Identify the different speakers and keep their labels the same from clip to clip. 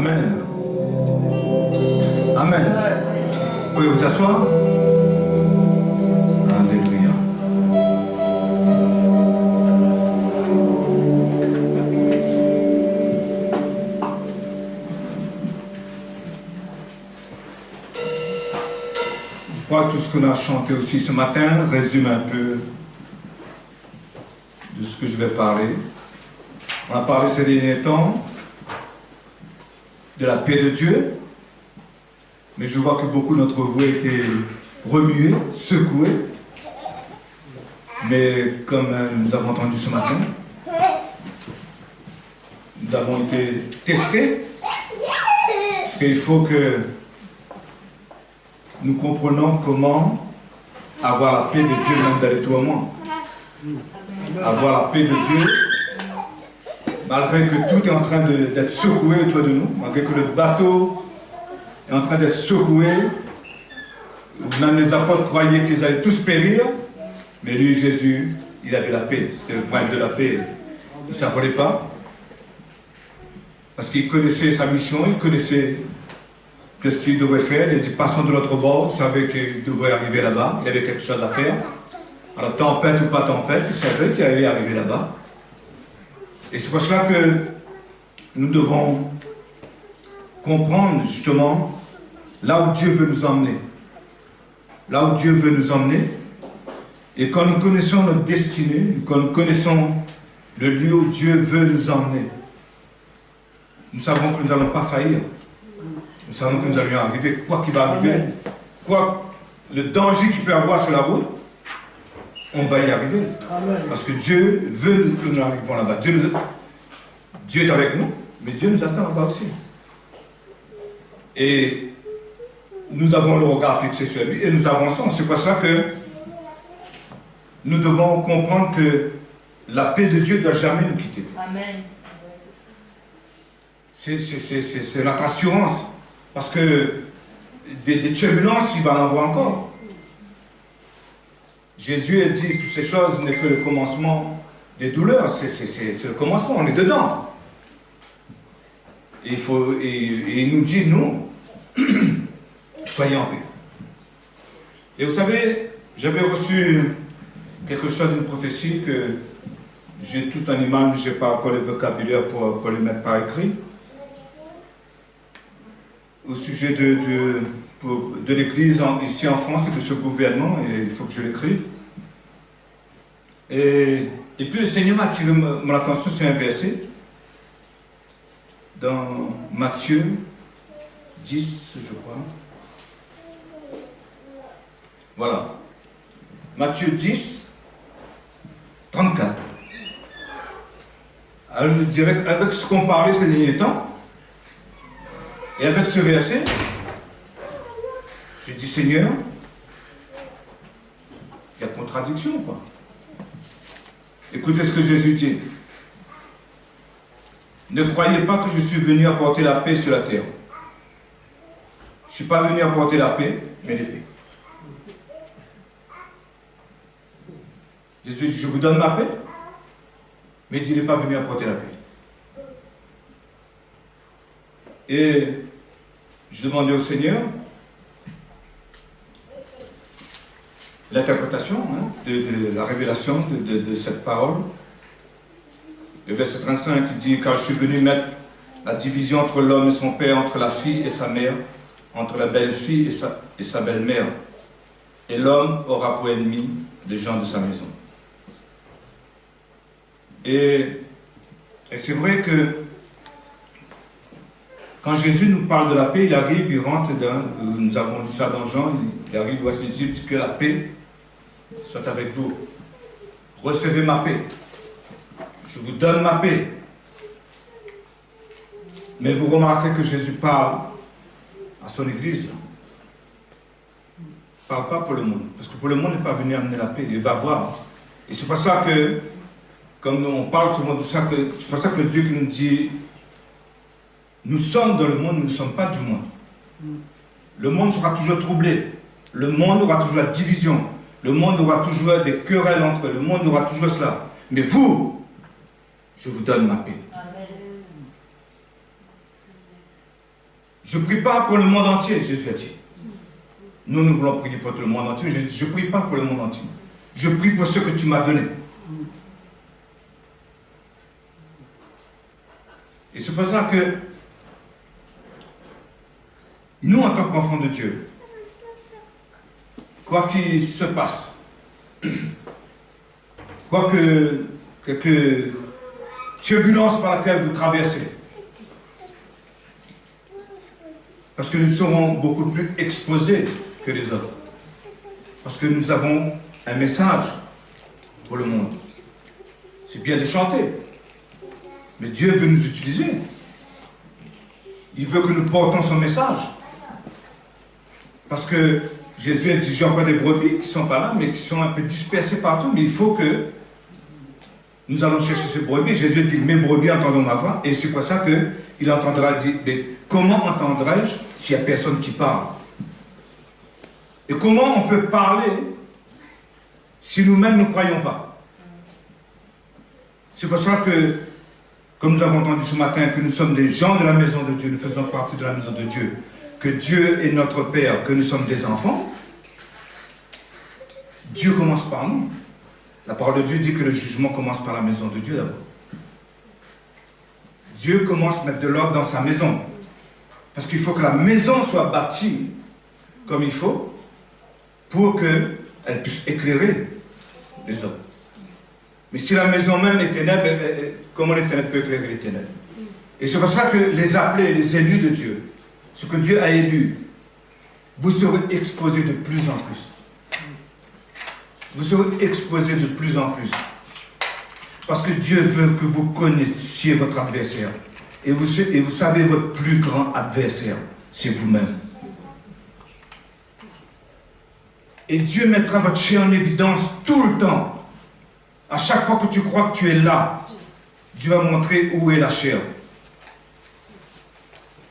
Speaker 1: Amen. Amen. Vous pouvez vous asseoir? Alléluia. Je crois que tout ce qu'on a chanté aussi ce matin résume un peu de ce que je vais parler. On a parlé ces derniers temps de la paix de Dieu, mais je vois que beaucoup d'entre vous ont été remués, secoués. Mais comme nous avons entendu ce matin, nous avons été testés, parce qu'il faut que nous comprenions comment avoir la paix de Dieu même dans les tourments. Avoir la paix de Dieu, malgré que tout est en train d'être secoué autour de nous, malgré que le bateau est en train d'être secoué, même les apôtres croyaient qu'ils allaient tous périr, mais lui, Jésus, il avait la paix. C'était le prince de la paix. Il ne s'affolait pas, parce qu'il connaissait sa mission, il connaissait ce qu'il devait faire. Il dit, passons de l'autre bord, il savait qu'il devait arriver là-bas, il avait quelque chose à faire. Alors, tempête ou pas tempête, il savait qu'il allait arriver là-bas. Et c'est pour cela que nous devons comprendre justement là où Dieu veut nous emmener. Là où Dieu veut nous emmener. Et quand nous connaissons notre destinée, quand nous connaissons le lieu où Dieu veut nous emmener, nous savons que nous n'allons pas faillir. Nous savons que nous allons arriver, quoi qu'il va arriver, quoi le danger qu'il peut y avoir sur la route, on va y arriver. Amen. Parce que Dieu veut que nous arrivions là-bas. Dieu est avec nous, mais Dieu nous attend là-bas aussi. Et nous avons le regard fixé sur lui et nous avançons. C'est pour ça que nous devons comprendre que la paix de Dieu ne doit jamais nous quitter. Amen. C'est notre assurance. Parce que des turbulences, il va en avoir encore. Jésus a dit que toutes ces choses n'est que le commencement des douleurs. C'est le commencement, on est dedans. Et il nous dit, nous, soyez en paix. Et vous savez, j'avais reçu quelque chose, une prophétie que j'ai tout en image, mais je n'ai pas encore le vocabulaire pour le mettre par écrit. Au sujet de l'Église ici en France et de ce gouvernement, et il faut que je l'écrive. Et puis le Seigneur m'a attiré mon attention sur un verset dans Matthieu 10, je crois. Voilà. Matthieu 10, 34. Alors je dirais qu'avec ce qu'on parlait ces derniers temps, et avec ce verset, je dis, Seigneur, il y a contradiction, quoi. Écoutez ce que Jésus dit. Ne croyez pas que je suis venu apporter la paix sur la terre. Je ne suis pas venu apporter la paix, mais l'épée. Jésus dit, je vous donne ma paix, mais il n'est pas venu apporter la paix. Et je demandais au Seigneur l'interprétation de la révélation de cette parole. Le verset 35 qui dit, car je suis venu mettre la division entre l'homme et son père, entre la fille et sa mère, entre la belle-fille et sa belle-mère. Et l'homme aura pour ennemi les gens de sa maison. Et c'est vrai que quand Jésus nous parle de la paix, il arrive, il rentre dans, nous avons dit ça dans Jean, il arrive, voici Jésus, que la paix soit avec vous. Recevez ma paix. Je vous donne ma paix. Mais vous remarquerez que Jésus parle à son église. Il ne parle pas pour le monde. Parce que pour le monde, il n'est pas venu amener la paix. Il va voir. Et c'est pour ça que, comme on parle souvent de ça, c'est pour ça que Dieu qui nous dit, nous sommes dans le monde, nous ne sommes pas du monde. Le monde sera toujours troublé. Le monde aura toujours la division. Le monde aura toujours des querelles entre eux. Le monde aura toujours cela. Mais vous, je vous donne ma paix. Je ne prie pas pour le monde entier, Jésus a dit. Nous voulons prier pour tout le monde entier. Je ne prie pas pour le monde entier. Je prie pour ce que tu m'as donné. Et c'est pour ça que nous, en tant qu'enfants de Dieu, quoi qu'il se passe, quoi que quelques turbulences par laquelle vous traversez, parce que nous serons beaucoup plus exposés que les autres, parce que nous avons un message pour le monde. C'est bien de chanter, mais Dieu veut nous utiliser. Il veut que nous portons son message. Parce que Jésus a dit, j'ai encore des brebis qui ne sont pas là, mais qui sont un peu dispersées partout, mais il faut que nous allons chercher ces brebis. Jésus dit, mes brebis entendront ma voix, et c'est pour ça qu'il entendra dire, comment entendrai-je s'il n'y a personne qui parle? Et comment on peut parler si nous-mêmes ne croyons pas? C'est pour ça que, comme nous avons entendu ce matin, que nous sommes des gens de la maison de Dieu, nous faisons partie de la maison de Dieu, que Dieu est notre Père, que nous sommes des enfants. Dieu commence par nous. La parole de Dieu dit que le jugement commence par la maison de Dieu d'abord. Dieu commence à mettre de l'ordre dans sa maison. Parce qu'il faut que la maison soit bâtie comme il faut pour qu'elle puisse éclairer les autres. Mais si la maison même est ténèbres, comment les ténèbres peuvent éclairer les ténèbres? Et c'est pour ça que les appelés, les élus de Dieu, ce que Dieu a élu, vous serez exposés de plus en plus. Vous serez exposés de plus en plus. Parce que Dieu veut que vous connaissiez votre adversaire. Et vous savez, votre plus grand adversaire, c'est vous-même. Et Dieu mettra votre chair en évidence tout le temps. À chaque fois que tu crois que tu es là, Dieu va montrer où est la chair.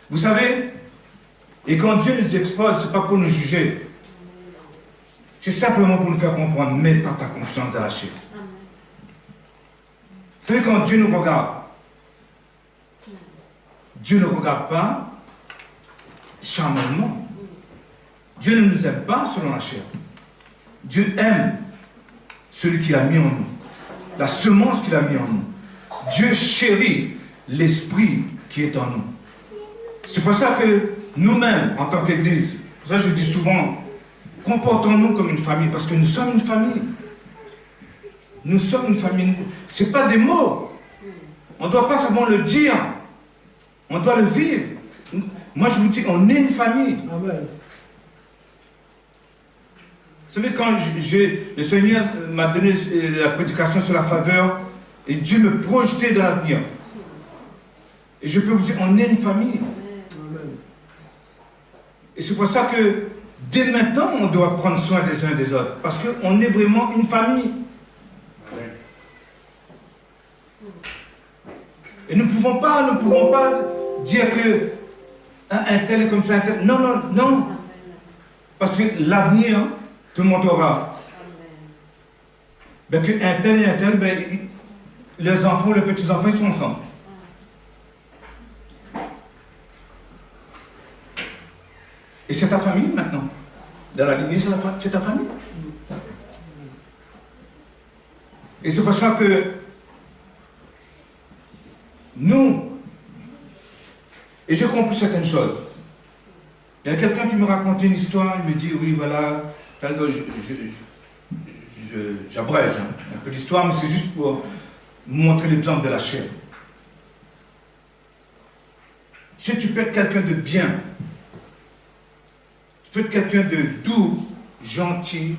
Speaker 1: Vous savez, et quand Dieu nous expose, ce n'est pas pour nous juger. C'est simplement pour nous faire comprendre, mets pas ta confiance dans la chair. Vous savez, quand Dieu nous regarde, Dieu ne regarde pas charnellement. Dieu ne nous aime pas selon la chair. Dieu aime celui qu'il a mis en nous, la semence qu'il a mis en nous. Dieu chérit l'esprit qui est en nous. C'est pour ça que nous-mêmes, en tant qu'Église, pour ça je dis souvent, comportons-nous comme une famille, parce que nous sommes une famille. Nous sommes une famille. Ce n'est pas des mots. On ne doit pas seulement le dire. On doit le vivre. Moi, je vous dis, on est une famille. Amen. Vous savez, quand le Seigneur m'a donné la prédication sur la faveur, et Dieu me projetait dans l'avenir. Et je peux vous dire, on est une famille. Amen. Et c'est pour ça que, dès maintenant, on doit prendre soin des uns et des autres. Parce qu'on est vraiment une famille. Et nous ne pouvons pas dire que un tel est comme ça, un tel. Non, non, non. Parce que l'avenir te montrera ben, qu'un tel et un tel, ben, les enfants, les petits-enfants, ils sont ensemble. Et c'est ta famille maintenant. Dans la lignée, c'est ta famille. Et c'est pour ça que nous, et j'ai compris certaines choses. Il y a quelqu'un qui me racontait une histoire, il me dit, oui, voilà, j'abrège un peu l'histoire, mais c'est juste pour montrer l'exemple de la chair. Si tu peux être quelqu'un de bien, tu peux être quelqu'un de doux, gentil,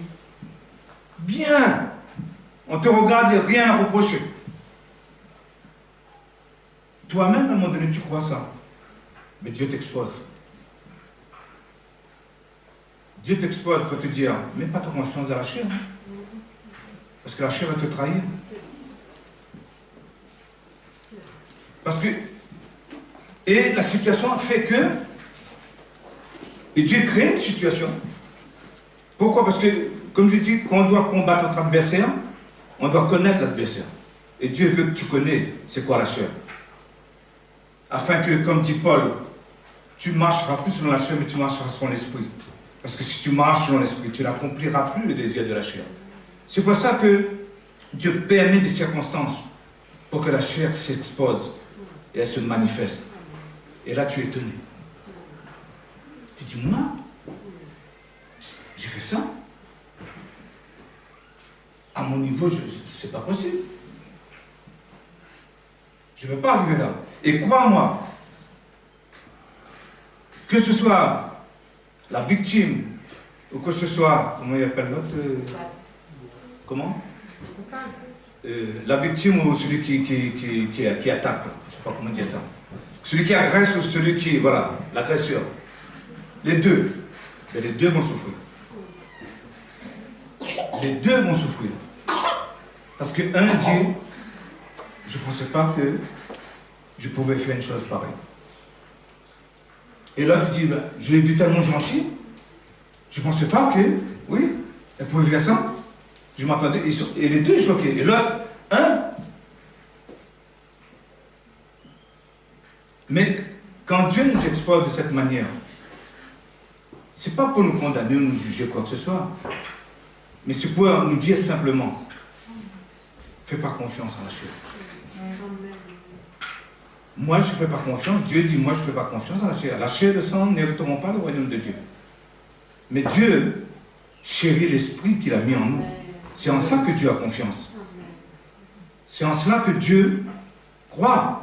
Speaker 1: bien, on te regarde, il n'y a rien à reprocher. Toi-même, à un moment donné, tu crois ça. Mais Dieu t'expose. Dieu t'expose pour te dire, mets pas ta confiance dans la chair. Parce que la chair va te trahir. Parce que, et la situation fait que, et Dieu crée une situation. Pourquoi? Parce que, comme je dis, quand on doit combattre notre adversaire, on doit connaître l'adversaire. Et Dieu veut que tu connais c'est quoi la chair. Afin que, comme dit Paul, tu ne marcheras plus selon la chair, mais tu marcheras selon l'esprit. Parce que si tu marches selon l'esprit, tu n'accompliras plus le désir de la chair. C'est pour ça que Dieu permet des circonstances pour que la chair s'expose et elle se manifeste. Et là, tu es étonné. Tu dis, moi, j'ai fait ça. À mon niveau, c'est pas possible. Je ne veux pas arriver là. Et crois-moi, que ce soit la victime, ou que ce soit, comment il appelle l'autre comment la victime ou celui qui attaque, je ne sais pas comment dire ça. Celui qui agresse ou celui qui, voilà, l'agresseur. Les deux. Mais les deux vont souffrir. Les deux vont souffrir. Parce que un dit, je ne pensais pas que je pouvais faire une chose pareille. Et l'autre dit, ben, je l'ai vu tellement gentil, je ne pensais pas que, oui, elle pouvait faire ça. Je m'attendais, et les deux choqués. Et l'autre, mais quand Dieu nous expose de cette manière, ce n'est pas pour nous condamner ou nous juger quoi que ce soit, mais c'est pour nous dire simplement, fais pas confiance à la chair. Moi, je ne fais pas confiance. Dieu dit, moi, je ne fais pas confiance à la chair. La chair et le sang n'hériteront pas le royaume de Dieu. Mais Dieu chérit l'esprit qu'il a mis en nous. C'est en ça que Dieu a confiance. C'est en cela que Dieu croit.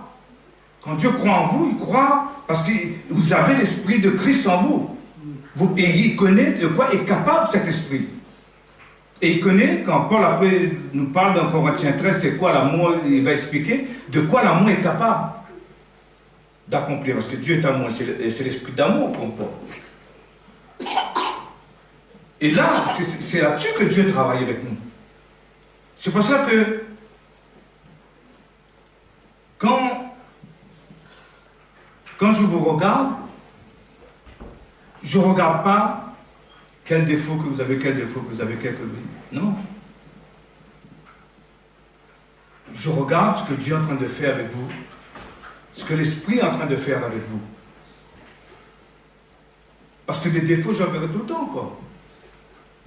Speaker 1: Quand Dieu croit en vous, il croit parce que vous avez l'esprit de Christ en vous. Et il connaît de quoi est capable cet esprit. Et il connaît, quand Paul après nous parle dans Corinthiens 13, c'est quoi l'amour, il va expliquer de quoi l'amour est capable d'accomplir. Parce que Dieu est amour, c'est l'esprit d'amour qu'on porte. Et là, c'est là-dessus que Dieu travaille avec nous. C'est pour ça que quand je vous regarde, je ne regarde pas quel défaut que vous avez, quel défaut que vous avez, non. Je regarde ce que Dieu est en train de faire avec vous, ce que l'Esprit est en train de faire avec vous. Parce que des défauts, j'en verrai tout le temps encore.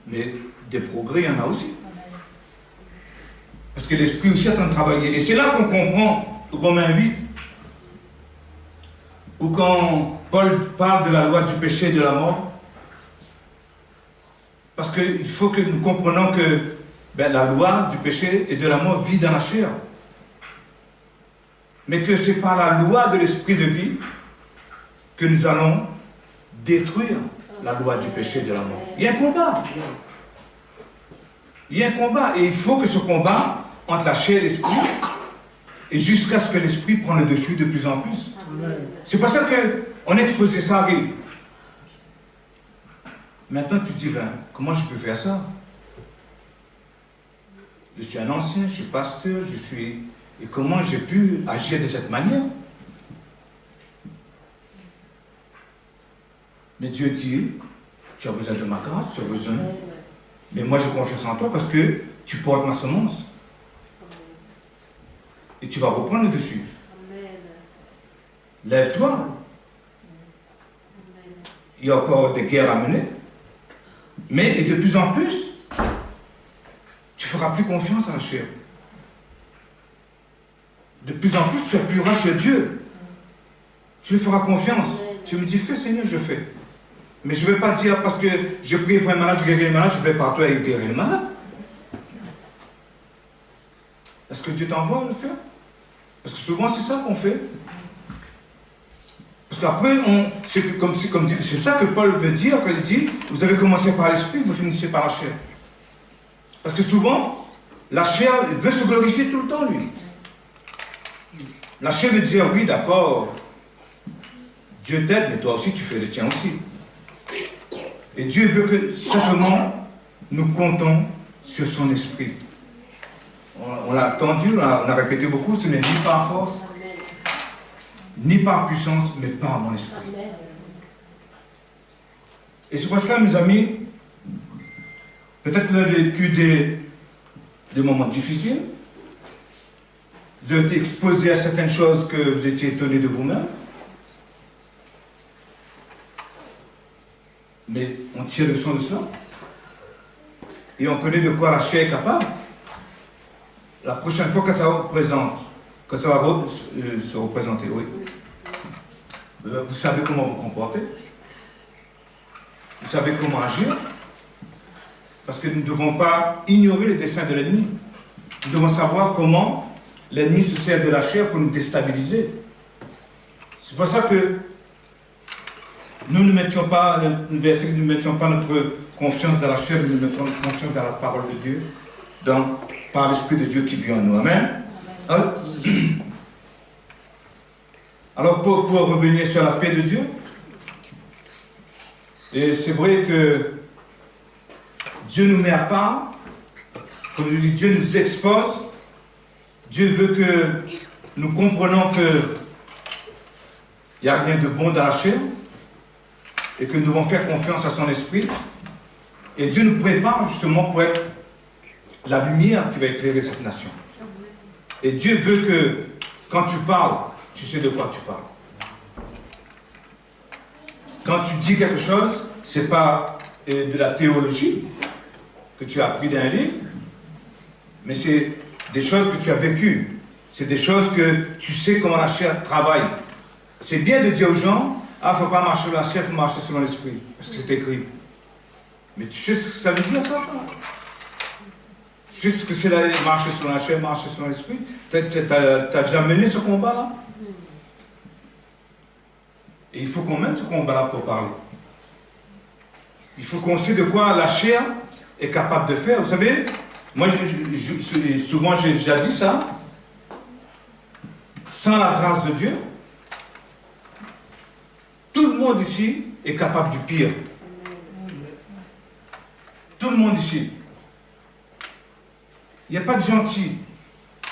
Speaker 1: Mais des progrès, il y en a aussi. Parce que l'Esprit aussi est en train de travailler. Et c'est là qu'on comprend Romains 8, où quand Paul parle de la loi du péché et de la mort, parce qu'il faut que nous comprenions que la loi du péché et de la mort vit dans la chair. Mais que c'est par la loi de l'esprit de vie que nous allons détruire la loi du péché et de la mort. Il y a un combat. Il y a un combat. Et il faut que ce combat entre la chair et l'esprit, et jusqu'à ce que l'esprit prenne le dessus de plus en plus. C'est pour ça qu'on a exposé ça arrive. Maintenant, tu te dis, ben, comment je peux faire ça? Je suis un ancien, je suis pasteur, et comment j'ai pu agir de cette manière? Mais Dieu dit, tu as besoin de ma grâce, tu as besoin. Mais moi, j'ai confiance en toi parce que tu portes ma semence. Et tu vas reprendre le dessus. Lève-toi. Il y a encore des guerres à mener. Mais, et de plus en plus, tu ne feras plus confiance à la chair. De plus en plus, tu appuieras sur Dieu. Tu lui feras confiance. Tu me dis, fais Seigneur, je fais. Mais je ne vais pas dire, parce que je prie pour un malade, je guéris le malade, je vais partout et guérir le malade. Est-ce que Dieu t'envoie à le faire? Parce que souvent, c'est ça qu'on fait. Parce qu'après, c'est ça que Paul veut dire quand il dit, vous avez commencé par l'esprit, vous finissez par la chair. Parce que souvent, la chair veut se glorifier tout le temps, lui. La chair veut dire, oui, d'accord, Dieu t'aide, mais toi aussi, tu fais le tien aussi. Et Dieu veut que, simplement, nous comptons sur son esprit. On l'a entendu, on a répété beaucoup, ce n'est ni par force, ni par puissance, mais par mon esprit. Et c'est pour cela, mes amis, peut-être que vous avez vécu des moments difficiles, vous avez été exposé à certaines choses que vous étiez étonné de vous-même. Mais on tire leçon de cela. Et on connaît de quoi la chair est capable. La prochaine fois que ça représente, que ça va se représenter, oui. Vous savez comment vous comporter. Vous savez comment agir. Parce que nous ne devons pas ignorer les desseins de l'ennemi. Nous devons savoir comment l'ennemi se sert de la chair pour nous déstabiliser. C'est pour ça que nous ne mettions pas, nous ne mettions pas notre confiance dans la chair, nous mettons notre confiance dans la parole de Dieu, par l'Esprit de Dieu qui vit en nous. Amen. Alors pour revenir sur la paix de Dieu, et c'est vrai que Dieu nous met à part, comme je dis, Dieu nous expose, Dieu veut que nous comprenions qu'il n'y a rien de bon dans la chair, et que nous devons faire confiance à son esprit. Et Dieu nous prépare justement pour être la lumière qui va éclairer cette nation. Et Dieu veut que quand tu parles, tu sais de quoi tu parles. Quand tu dis quelque chose, ce n'est pas de la théologie que tu as appris dans un livre, mais c'est des choses que tu as vécues. C'est des choses que tu sais comment la chair travaille. C'est bien de dire aux gens, ah, il ne faut pas marcher sur la chair, il faut marcher selon l'esprit, parce que c'est écrit. Mais tu sais ce que ça veut dire, ça? Tu sais ce que c'est marcher selon la chair, marcher selon l'esprit? Tu as déjà mené ce combat-là? Et il faut qu'on mène ce combat-là pour parler. Il faut qu'on sait de quoi la chair est capable de faire. Vous savez, moi, souvent j'ai déjà dit ça. Sans la grâce de Dieu, tout le monde ici est capable du pire. Tout le monde ici. Il n'y a pas de gentil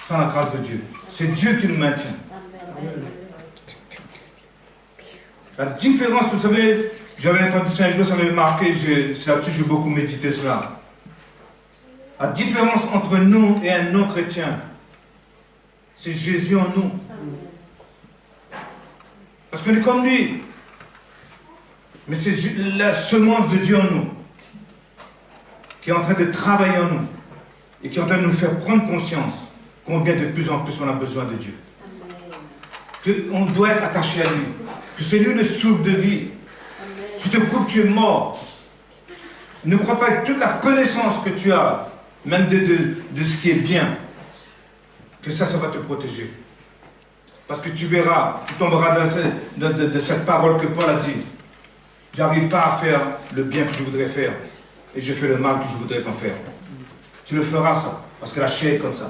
Speaker 1: sans la grâce de Dieu. C'est Dieu qui nous maintient. La différence, vous savez, j'avais entendu ça un jour, ça m'avait marqué, c'est là-dessus que j'ai beaucoup médité cela. La différence entre nous et un non-chrétien, c'est Jésus en nous. Parce qu'on est comme lui. Mais c'est la semence de Dieu en nous, qui est en train de travailler en nous, et qui est en train de nous faire prendre conscience combien de plus en plus on a besoin de Dieu. Qu'on doit être attaché à lui. Que c'est lui le souffle de vie. Tu te coupes, tu es mort. Ne crois pas que toute la connaissance que tu as, même de ce qui est bien, que ça va te protéger. Parce que tu verras, tu tomberas de cette parole que Paul a dit. J'arrive pas à faire le bien que je voudrais faire. Et je fais le mal que je voudrais pas faire. Tu le feras ça, parce que la chair est comme ça.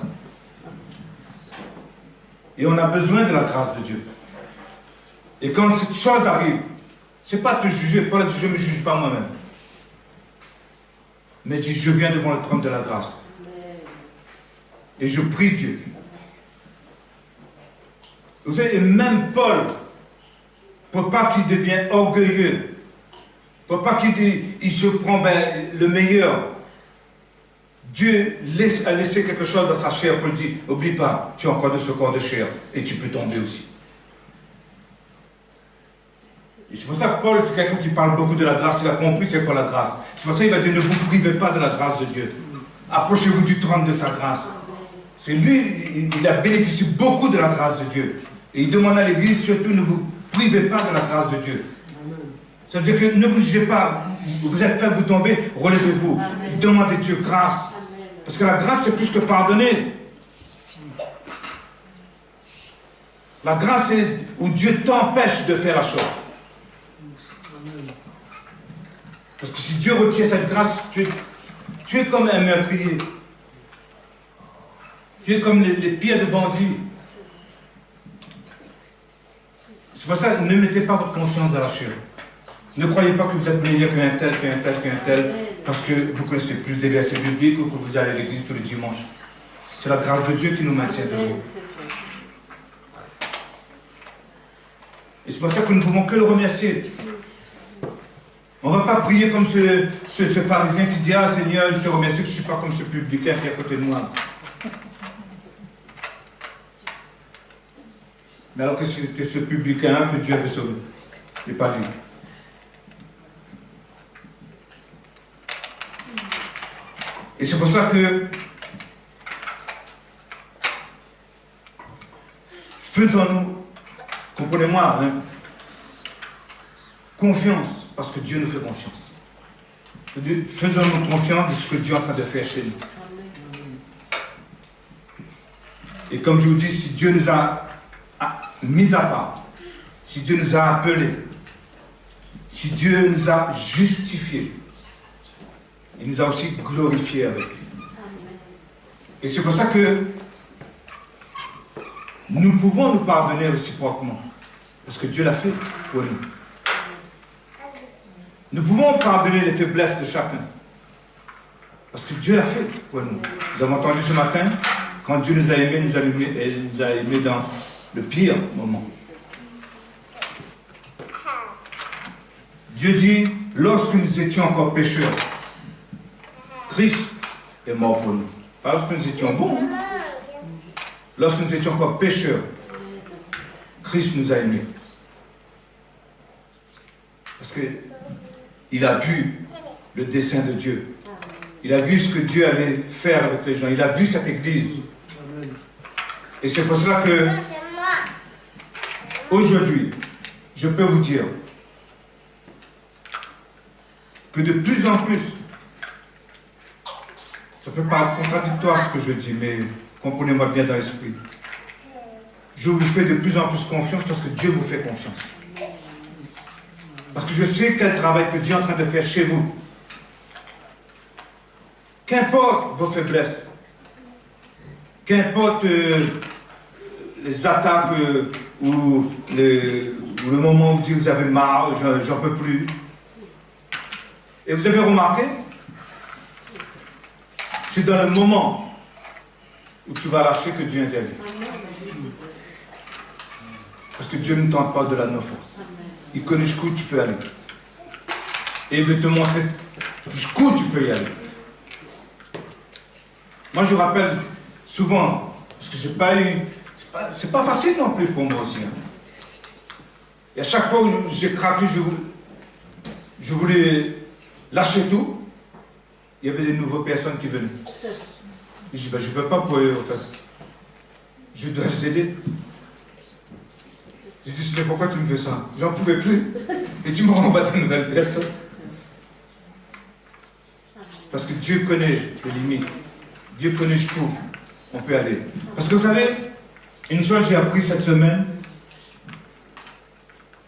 Speaker 1: Et on a besoin de la grâce de Dieu. Et quand cette chose arrive, c'est pas te juger. Paul a dit, je ne me juge pas moi-même. Mais dit, je viens devant le trône de la grâce. Et je prie Dieu. Vous savez, et même Paul, pour pas qu'il devienne orgueilleux, pour pas qu'il se prend le meilleur, Dieu a laissé quelque chose dans sa chair pour lui dire, n'oublie pas, tu as encore de ce corps de chair, et tu peux tomber aussi. Et c'est pour ça que Paul, c'est quelqu'un qui parle beaucoup de la grâce, il a compris c'est quoi la grâce. C'est pour ça qu'il va dire, ne vous privez pas de la grâce de Dieu. Approchez-vous du trône de sa grâce. C'est lui, il a bénéficié beaucoup de la grâce de Dieu. Et il demande à l'Église, surtout, ne vous privez pas de la grâce de Dieu. Ça veut dire que ne vous jugez pas, vous êtes faible, vous tombez, relevez-vous. Demandez Dieu grâce. Parce que la grâce, c'est plus que pardonner. La grâce, c'est où Dieu t'empêche de faire la chose. Parce que si Dieu retient cette grâce, tu es comme un meurtrier. Tu es comme les pires de bandits. C'est pour ça, ne mettez pas votre confiance dans la chair. Ne croyez pas que vous êtes meilleur qu'un tel, qu'un tel, qu'un tel, parce que vous connaissez plus des versets bibliques ou que vous allez à l'église tous les dimanches. C'est la grâce de Dieu qui nous maintient debout. Et c'est pour ça que nous ne pouvons que le remercier. On ne va pas prier comme ce pharisien qui dit, ah Seigneur, je te remercie que je ne suis pas comme ce publicain qui est à côté de moi. Mais alors que c'était ce publicain que Dieu avait sauvé, et pas lui. Et c'est pour ça que faisons-nous, comprenez-moi, hein, confiance, parce que Dieu nous fait confiance. Faisons-nous confiance de ce que Dieu est en train de faire chez nous. Et comme je vous dis, si Dieu nous a mis à part, si Dieu nous a appelés, si Dieu nous a justifiés, il nous a aussi glorifiés avec lui. Et c'est pour ça que nous pouvons nous pardonner réciproquement. Parce que Dieu l'a fait pour nous. Nous pouvons pardonner les faiblesses de chacun. Parce que Dieu l'a fait pour nous. Nous avons entendu ce matin, quand Dieu nous a aimés, il nous a aimés dans le pire moment. Dieu dit, lorsque nous étions encore pécheurs, Christ est mort pour nous. Pas lorsque nous étions bons. Lorsque nous étions encore pécheurs, Christ nous a aimés. Parce qu'il a vu le dessein de Dieu. Il a vu ce que Dieu allait faire avec les gens. Il a vu cette église. Et c'est pour cela que, aujourd'hui, je peux vous dire que de plus en plus, ça peut paraître contradictoire ce que je dis, mais comprenez-moi bien dans l'esprit. Je vous fais de plus en plus confiance parce que Dieu vous fait confiance. Parce que je sais quel travail que Dieu est en train de faire chez vous. Qu'importe vos faiblesses, qu'importe les attaques ou le moment où vous avez marre, j'en peux plus. Et vous avez remarqué, c'est dans le moment où tu vas lâcher que Dieu intervient. Parce que Dieu ne tente pas de la non-force. Il connaît jusqu'où tu peux aller. Et il veut te montrer jusqu'où tu peux y aller. Moi, je rappelle souvent, parce que j'ai pas eu... C'est pas facile non plus pour moi aussi. Hein. Et à chaque fois où j'ai craqué, je voulais lâcher tout, il y avait de nouvelles personnes qui venaient. Je dis, ben, je ne peux pas pour eux, en fait. Je dois les aider. Je dis, mais pourquoi tu me fais ça? J'en pouvais plus. Et tu me renvoies de nouvelles personnes. Parce que Dieu connaît les limites. Dieu connaît jusqu'où on peut aller. Parce que vous savez, une chose que j'ai appris cette semaine,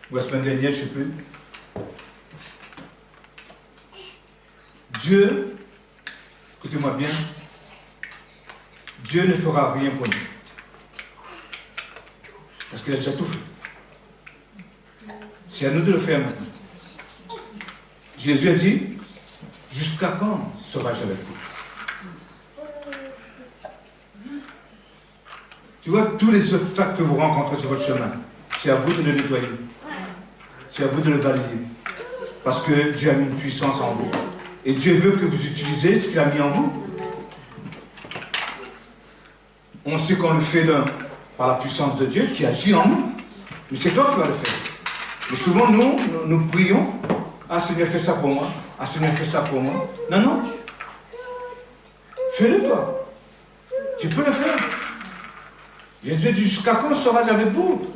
Speaker 1: ou la semaine dernière, je ne sais plus. Dieu, écoutez-moi bien, Dieu ne fera rien pour nous. Parce qu'il a déjà tout fait. C'est à nous de le faire maintenant. Jésus a dit, jusqu'à quand serai-je avec vous? Tu vois, tous les obstacles que vous rencontrez sur votre chemin, c'est à vous de le nettoyer. C'est à vous de le balayer. Parce que Dieu a mis une puissance en vous. Et Dieu veut que vous utilisez ce qu'il a mis en vous. On sait qu'on le fait par la puissance de Dieu qui agit en nous. Mais c'est toi qui vas le faire. Mais souvent, nous prions. Ah, Seigneur, fais ça pour moi. Ah, Seigneur, fais ça pour moi. Non, non. Fais-le, toi. Tu peux le faire. Jésus dit, jusqu'à quand serai-je avec vous?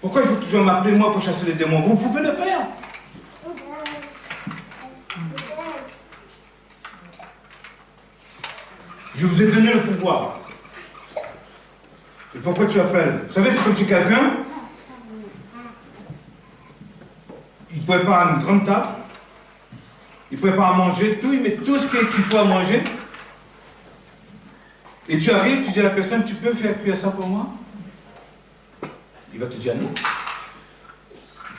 Speaker 1: Pourquoi il faut toujours m'appeler moi pour chasser les démons? Vous pouvez le faire. Je vous ai donné le pouvoir. Et pourquoi tu appelles? Vous savez, c'est comme si quelqu'un, il prépare une grande table, il prépare à manger, tout, il met tout ce qu'il faut à manger. Et tu arrives, tu dis à la personne, tu peux faire cuire ça pour moi? Il va te dire non.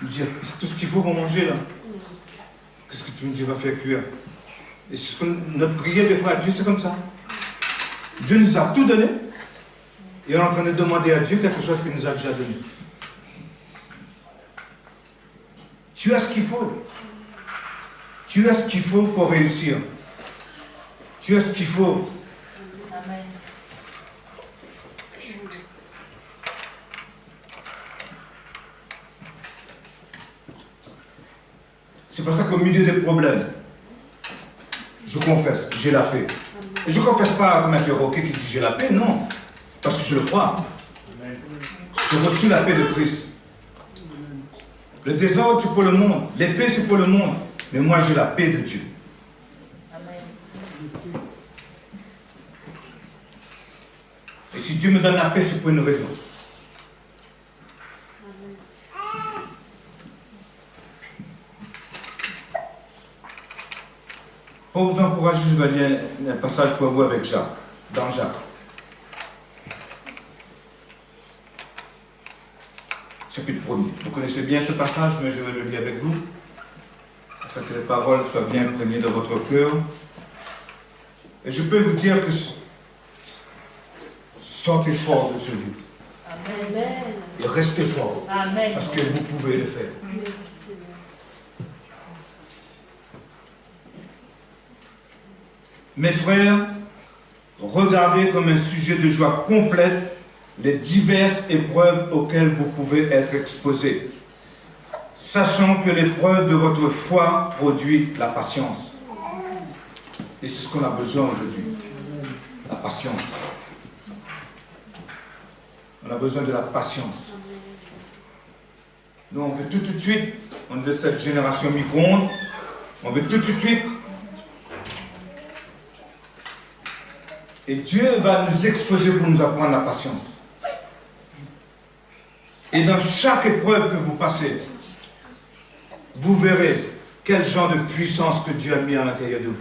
Speaker 1: Il dit, c'est tout ce qu'il faut pour manger là. Qu'est-ce que tu me dis, va faire cuire? Et c'est ce que notre prière des fois à Dieu, c'est comme ça. Dieu nous a tout donné. Et on est en train de demander à Dieu quelque chose qu'il nous a déjà donné. Tu as ce qu'il faut. Tu as ce qu'il faut pour réussir. Tu as ce qu'il faut.
Speaker 2: Amen.
Speaker 1: C'est pour ça qu'au milieu des problèmes, je confesse, j'ai la paix. Et je ne confesse pas comme un perroquet qui dit j'ai la paix, non. Parce que je le crois. J'ai reçu la paix de Christ. Le désordre, c'est pour le monde. L'épée, c'est pour le monde. Mais moi, j'ai la paix de Dieu. Et si Dieu me donne la paix, c'est pour une raison. Pour vous encourager, je vais lire un passage pour vous avec Jacques, dans Jacques. Chapitre 1er. Vous connaissez bien ce passage, mais je vais le lire avec vous, afin que les paroles soient bien imprégnées dans votre cœur. Et je peux vous dire que sortez fort de ce livre. Amen. Et restez fort. Amen. Parce que vous pouvez le faire. Mes frères, regardez comme un sujet de joie complète les diverses épreuves auxquelles vous pouvez être exposés, sachant que l'épreuve de votre foi produit la patience. Et c'est ce qu'on a besoin aujourd'hui, la patience. On a besoin de la patience. Nous, on veut tout de suite, on est de cette génération micro-ondes, on veut tout de suite. Et Dieu va nous exposer pour nous apprendre la patience. Et dans chaque épreuve que vous passez, vous verrez quel genre de puissance que Dieu a mis à l'intérieur de vous.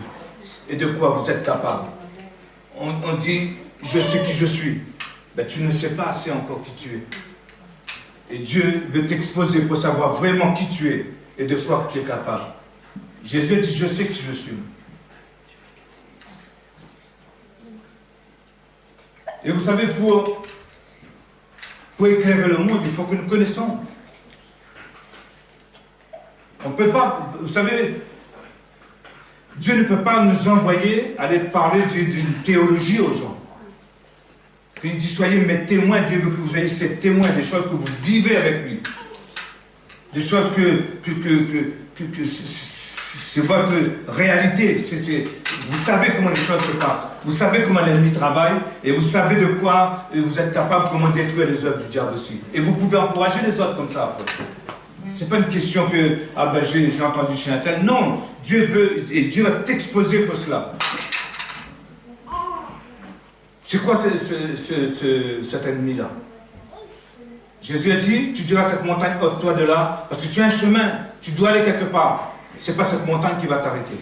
Speaker 1: Et de quoi vous êtes capable. On dit, je sais qui je suis. Ben, tu ne sais pas assez encore qui tu es. Et Dieu veut t'exposer pour savoir vraiment qui tu es et de quoi tu es capable. Jésus dit, je sais qui je suis. Et vous savez, pour éclairer le monde, il faut que nous connaissions. On ne peut pas, vous savez, Dieu ne peut pas nous envoyer aller parler d'une théologie aux gens. Il dit, soyez mes témoins. Dieu veut que vous soyez ces témoins des choses que vous vivez avec lui. Des choses que c'est votre réalité. Vous savez comment les choses se passent. Vous savez comment l'ennemi travaille. Et vous savez de quoi vous êtes capable, comment détruire les œuvres du diable aussi. Et vous pouvez encourager les autres comme ça après. Ce n'est pas une question que, ah ben j'ai entendu chez un tel. Non, Dieu veut, et Dieu va t'exposer pour cela. C'est quoi cet ennemi-là? Jésus a dit, tu diras à cette montagne, ôte-toi de là, parce que tu as un chemin, tu dois aller quelque part. Ce n'est pas cette montagne qui va t'arrêter.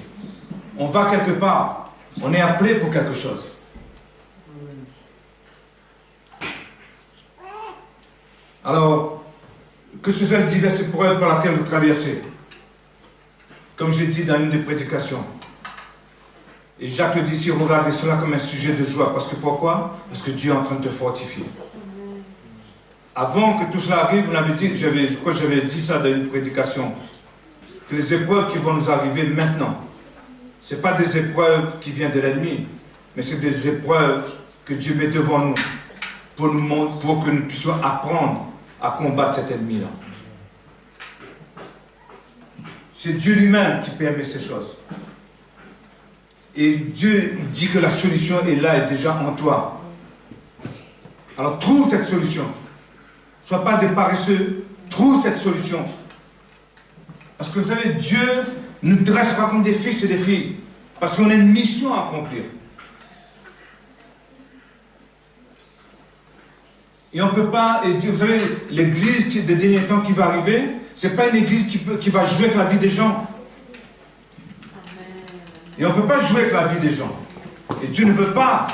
Speaker 1: On va quelque part, on est appelé pour quelque chose. Alors, que ce soit diverses épreuves par lesquelles vous traversez, comme j'ai dit dans une des prédications, et Jacques le dit ici, regardez cela comme un sujet de joie. Parce que pourquoi? Parce que Dieu est en train de te fortifier. Avant que tout cela arrive, vous l'avez dit, je crois que j'avais dit ça dans une prédication, que les épreuves qui vont nous arriver maintenant, ce n'est pas des épreuves qui viennent de l'ennemi, mais c'est des épreuves que Dieu met devant nous pour que nous puissions apprendre à combattre cet ennemi-là. C'est Dieu lui-même qui permet ces choses. Et Dieu il dit que la solution est là, est déjà en toi. Alors trouve cette solution. Ne sois pas des paresseux, trouve cette solution. Parce que vous savez, Dieu nous dressera comme des fils et des filles. Parce qu'on a une mission à accomplir. Et on ne peut pas, et vous savez, l'église des derniers temps qui va arriver, ce n'est pas une église qui va jouer avec la vie des gens. Et on ne peut pas jouer avec la vie des gens. Et Dieu ne veut pas.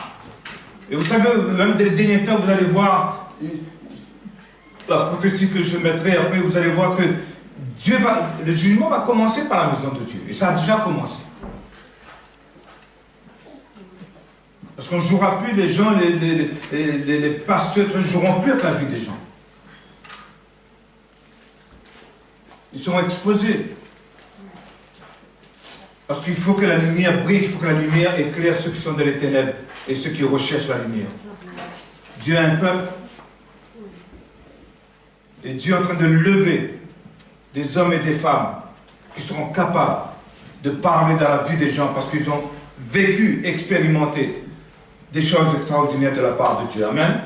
Speaker 1: Et vous savez, même des derniers temps, vous allez voir, la prophétie que je mettrai après, vous allez voir que le jugement va commencer par la maison de Dieu. Et ça a déjà commencé. Parce qu'on ne jouera plus, les gens, les pasteurs ne joueront plus avec la vie des gens. Ils seront exposés. Parce qu'il faut que la lumière brille, il faut que la lumière éclaire ceux qui sont dans les ténèbres et ceux qui recherchent la lumière. Dieu a un peuple. Et Dieu est en train de lever des hommes et des femmes qui seront capables de parler dans la vie des gens parce qu'ils ont vécu, expérimenté des choses extraordinaires de la part de Dieu. Amen.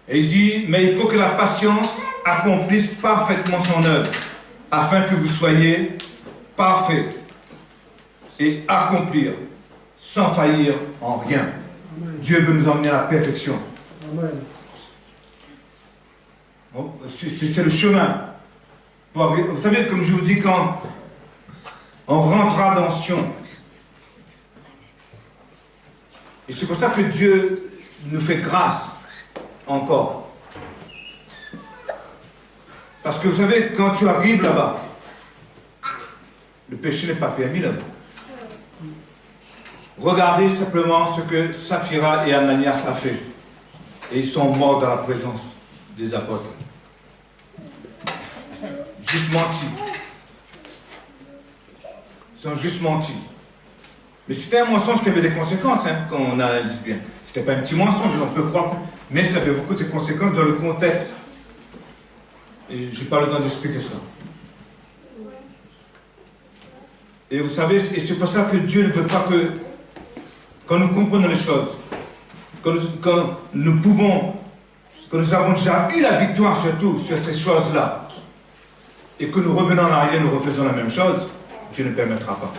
Speaker 1: Et il dit, mais il faut que la patience accomplisse parfaitement son œuvre, afin que vous soyez parfaits et accomplir sans faillir en rien. Amen. Dieu veut nous emmener à la perfection. C'est le chemin. Vous savez, comme je vous dis, quand on rentrera dans Sion, et c'est pour ça que Dieu nous fait grâce encore. Parce que vous savez, quand tu arrives là-bas, le péché n'est pas permis là-bas. Regardez simplement ce que Saphira et Ananias ont fait. Et ils sont morts dans la présence des apôtres. Juste menti. Ils ont juste menti. Mais c'était un mensonge qui avait des conséquences, hein, quand on analyse bien. C'était pas un petit mensonge, on peut croire. Mais ça avait beaucoup de conséquences dans le contexte. Et je n'ai pas le temps d'expliquer ça. Et vous savez, et c'est pour ça que Dieu ne veut pas que, quand nous comprenons les choses, quand nous avons déjà eu la victoire surtout sur ces choses-là, et que nous revenons en arrière, nous refaisons la même chose, Dieu ne permettra pas.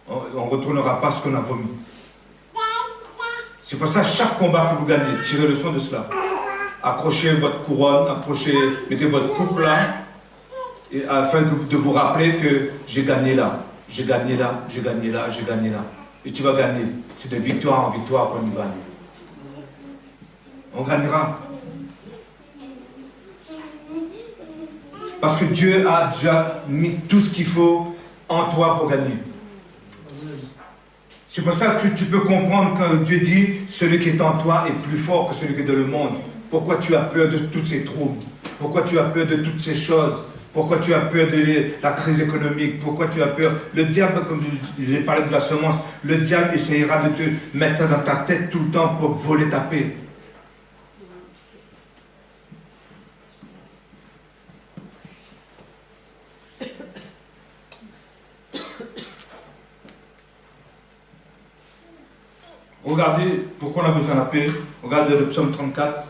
Speaker 1: On ne retournera pas ce qu'on a vomi. C'est pour ça, chaque combat que vous gagnez, tirez le soin de cela. Accrochez votre couronne, mettez votre coupe là, et afin de vous rappeler que j'ai gagné là, j'ai gagné là, j'ai gagné là, j'ai gagné là. Et tu vas gagner. C'est de victoire en victoire qu'on y gagne. On gagnera. Parce que Dieu a déjà mis tout ce qu'il faut en toi pour gagner. C'est pour ça que tu peux comprendre quand Dieu dit « Celui qui est en toi est plus fort que celui qui est dans le monde ». Pourquoi tu as peur de tous ces troubles? Pourquoi tu as peur de toutes ces choses? Pourquoi tu as peur de la crise économique? Pourquoi tu as peur? Le diable, comme je vous ai parlé de la semence, le diable essayera de te mettre ça dans ta tête tout le temps pour voler ta paix. Regardez pourquoi on a besoin de la paix. Regardez le psaume 34.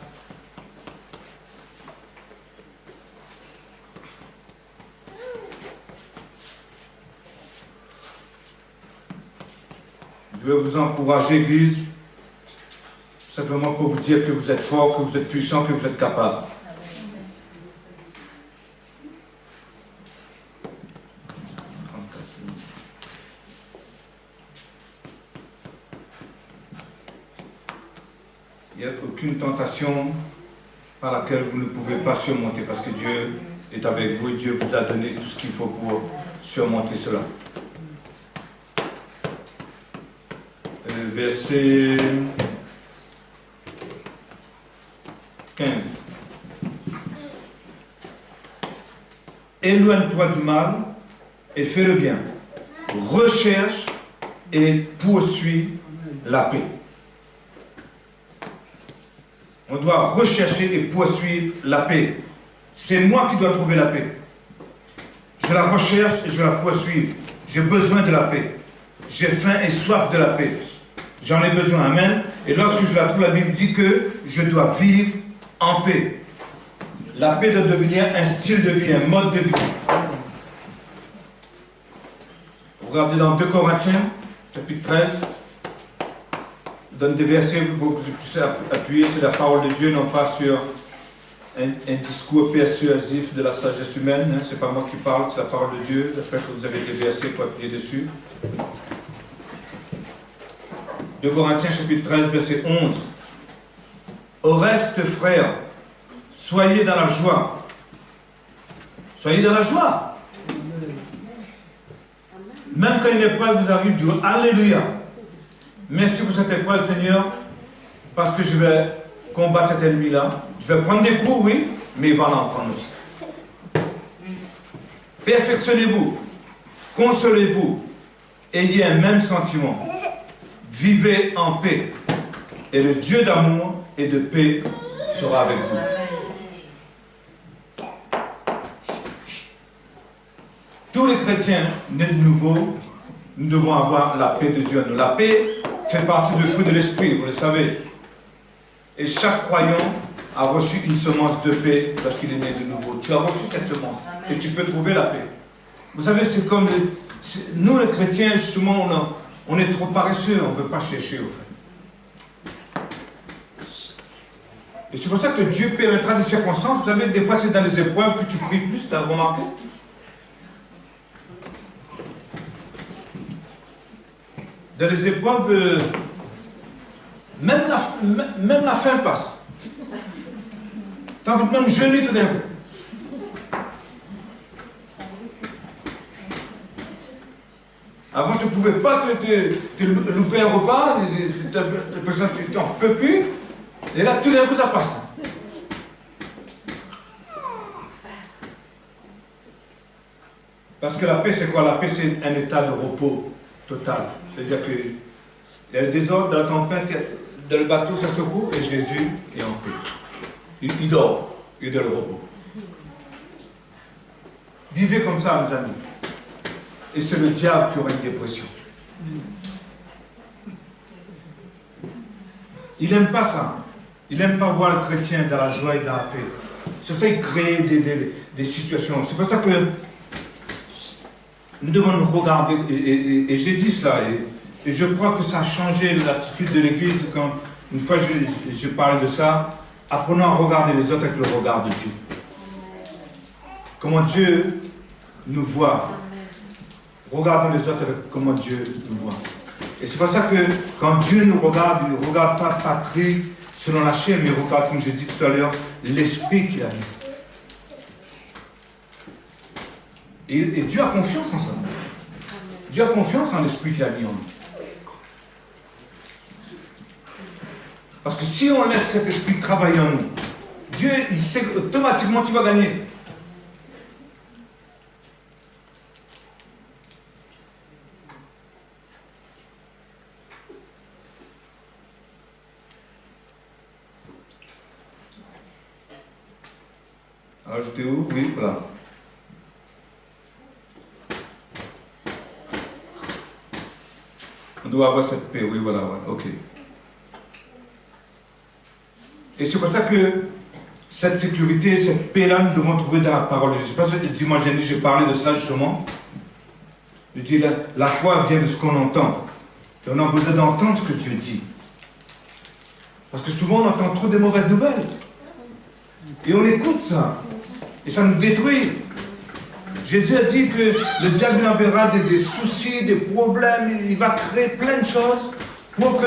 Speaker 1: Je vais vous encourager, Église, simplement pour vous dire que vous êtes fort, que vous êtes puissant, que vous êtes capable. Il n'y a aucune tentation par laquelle vous ne pouvez pas surmonter, parce que Dieu est avec vous et Dieu vous a donné tout ce qu'il faut pour surmonter cela. Verset 15. Éloigne-toi du mal et fais le bien. Recherche et poursuis la paix. On doit rechercher et poursuivre la paix. C'est moi qui dois trouver la paix. Je la recherche et je la poursuis. J'ai besoin de la paix. J'ai faim et soif de la paix. J'en ai besoin, amen. Et lorsque je la trouve, la Bible dit que je dois vivre en paix. La paix doit devenir un style de vie, un mode de vie. Regardez dans 2 Corinthiens, chapitre 13. Je donne des versets pour que vous puissiez appuyer sur la parole de Dieu, non pas sur un discours persuasif de la sagesse humaine. Hein. Ce n'est pas moi qui parle, c'est la parole de Dieu. J'espère que vous avez des versets pour appuyer dessus. 2 Corinthiens chapitre 13, verset 11. Au reste, frères, soyez dans la joie. Soyez dans la joie. Même quand une épreuve vous arrive, Dieu, alléluia. Merci pour cette épreuve, Seigneur, parce que je vais combattre cet ennemi-là. Je vais prendre des coups, oui, mais il va en prendre aussi. Perfectionnez-vous, consolez-vous, ayez un même sentiment. Vivez en paix, et le Dieu d'amour et de paix sera avec vous. chrétiens nés de nouveau, nous devons avoir la paix de Dieu. La paix fait partie du fruit de l'esprit, vous le savez. Et chaque croyant a reçu une semence de paix lorsqu'il est né de nouveau. Tu as reçu cette semence et tu peux trouver la paix. Vous savez, c'est comme nous les chrétiens, justement, on est trop paresseux, on ne veut pas chercher au fait. Et c'est pour ça que Dieu permettra des circonstances. Vous savez, des fois c'est dans les épreuves que tu pries plus, tu as remarqué? Dans les épreuves, même la faim passe. Tu as envie de même jeûner tout d'un coup. Avant, tu ne pouvais pas te louper un repas, tu n'en peux plus, et là, tout d'un coup, ça passe. Parce que la paix, c'est quoi? La paix, c'est un état de repos total. C'est-à-dire qu'il y a le désordre, de la tempête, dans le bateau, ça secoue, et Jésus est en paix. Il dort, il est dans le repos. Vivez comme ça, mes amis. Et c'est le diable qui aura une dépression. Il n'aime pas ça. Il n'aime pas voir le chrétien dans la joie et dans la paix. C'est pour ça qu'il crée des situations. C'est pour ça que nous devons nous regarder. Et j'ai dit cela. Et je crois que ça a changé l'attitude de l'Église. Quand une fois je parlais de ça. Apprenons à regarder les autres avec le regard de Dieu. Comment Dieu nous voit. Regardons les autres avec comment Dieu nous voit. Et c'est pour ça que quand Dieu nous regarde, il ne regarde pas Patrick selon la chair, mais il regarde, comme j'ai dit tout à l'heure, l'esprit qu'il a mis. Et Dieu a confiance en ça. Dieu a confiance en l'esprit qu'il a mis en nous. Parce que si on laisse cet esprit travailler en nous, Dieu, il sait qu'automatiquement tu vas gagner. Alors j'étais où? Oui, voilà. On doit avoir cette paix, oui, voilà, ouais, ok. Et c'est pour ça que cette sécurité, cette paix-là, nous devons trouver dans la parole de Dieu. Parce que dimanche dernier, j'ai parlé de cela justement. Je dis, la foi vient de ce qu'on entend. Et on a besoin d'entendre ce que Dieu dit. Parce que souvent, on entend trop de mauvaises nouvelles. Et on écoute ça. Et ça nous détruit. Jésus a dit que le diable enverra des soucis, des problèmes, il va créer plein de choses pour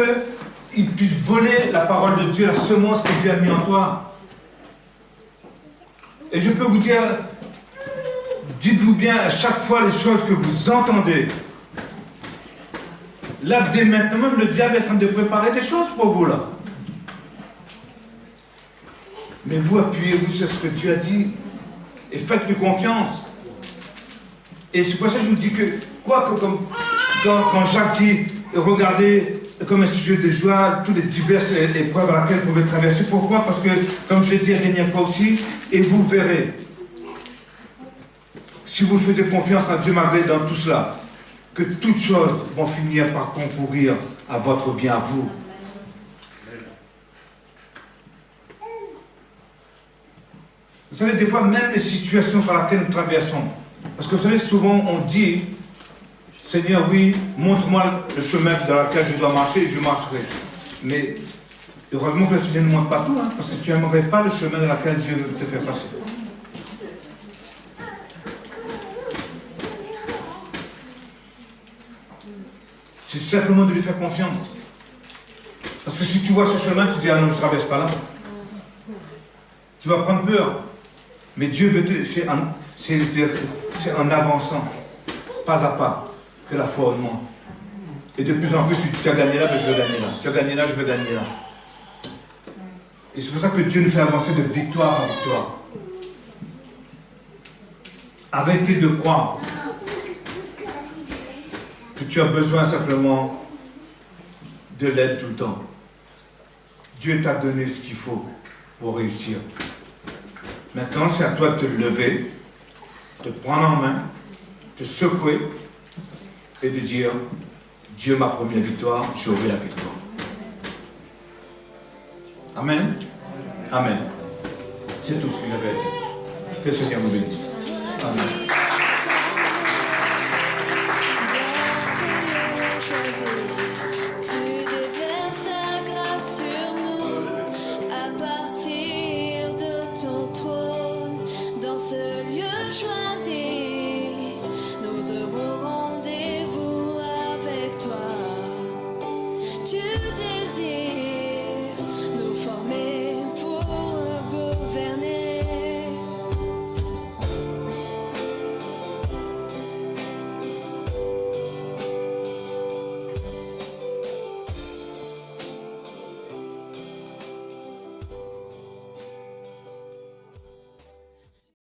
Speaker 1: qu'il puisse voler la parole de Dieu, la semence que Dieu a mis en toi. Et je peux vous dire, dites-vous bien à chaque fois les choses que vous entendez. Là, dès maintenant, même le diable est en train de préparer des choses pour vous, là. Mais vous, appuyez-vous sur ce que Dieu a dit et faites-lui confiance. Et c'est pour ça que je vous dis que, quand Jacques dit, regardez comme un sujet de joie, toutes les diverses épreuves à laquelle vous pouvez traverser. Pourquoi? Parce que, comme je l'ai dit la dernière fois aussi, et vous verrez, si vous faisiez confiance à Dieu malgré dans tout cela, que toutes choses vont finir par concourir à votre bien, à vous. Vous savez, des fois, même les situations par lesquelles nous traversons, parce que vous savez, souvent on dit, Seigneur, oui, montre-moi le chemin dans lequel je dois marcher et je marcherai. Mais heureusement que le Seigneur ne montre pas tout, hein, parce que tu n'aimerais pas le chemin dans lequel Dieu veut te faire passer. C'est simplement de lui faire confiance. Parce que si tu vois ce chemin, tu dis, ah non, je ne traverse pas là. Tu vas prendre peur. Mais Dieu veut te... C'est en avançant, pas à pas, que la foi augmente. Et de plus en plus, tu as gagné là, ben je veux gagner là. Tu as gagné là, je veux gagner là. Et c'est pour ça que Dieu nous fait avancer de victoire en victoire. Arrêtez de croire que tu as besoin simplement de l'aide tout le temps. Dieu t'a donné ce qu'il faut pour réussir. Maintenant, c'est à toi de te lever, de te prendre en main te secouer et de dire, Dieu m'a promis la victoire, j'aurai la victoire. Amen. Amen. C'est tout ce que j'avais à dire. Que le Seigneur vous bénisse. Amen.
Speaker 2: Tu